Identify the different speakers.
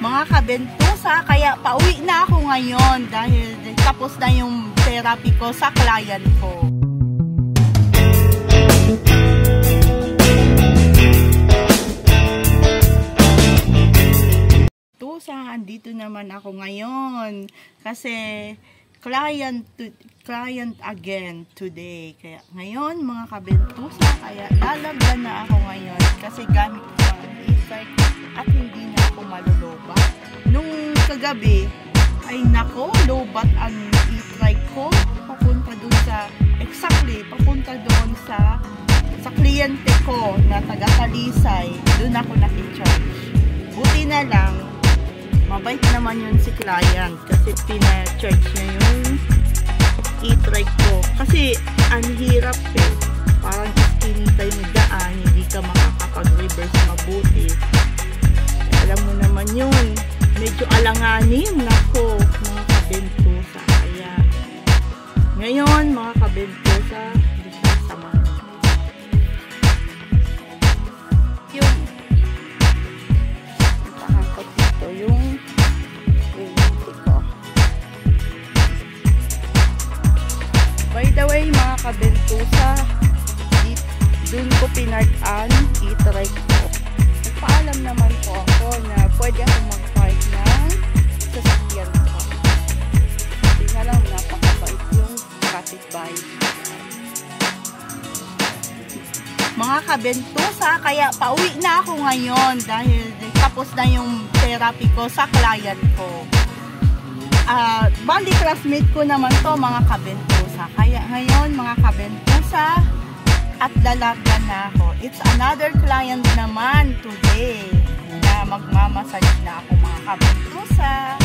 Speaker 1: mga kabentusa, kaya pauwi na ako ngayon dahil tapos na yung therapy ko sa client ko. Tusa, andito naman ako ngayon kasi client again today. Kaya ngayon mga kabentusa, kaya lalagyan na ako ngayon kasi gamit ko ang e-trike at hindi na ako malulobat. Nung kagabi ay nako, lobat ang e-trike ko papunta doon sa papunta doon sa kliyente ko na taga Talisay. Doon ako nakicharge. Buti na lang mabait naman yun si client kasi pina-charge niya yung e-trike ko. Kasi ang hirap eh. Parang iskinita yung daan, hindi ka makakapag-reverse mabuti. Alam mo naman yun. Medyo alanganin. Nako, mga kabentusa. Kaya, ngayon, mga kabentusa, hindi siya sama. Yung nakakot dito, yung ko. By the way, mga kabentusa, dun ko pinark-an e-trike ko. Nagpaalam naman po ako na pwede ako mag-park ng sasakyan ko. Hindi na lang napakabait yung traffic bahay. Mga kabentusa, kaya pauwi na ako ngayon dahil tapos na yung therapy ko sa client ko. Bali classmate ko naman to mga kabentusa. Kaya ngayon mga kabentusa, at lalagan na ako. It's another client naman today na magmamassage na ako mga kabentusa.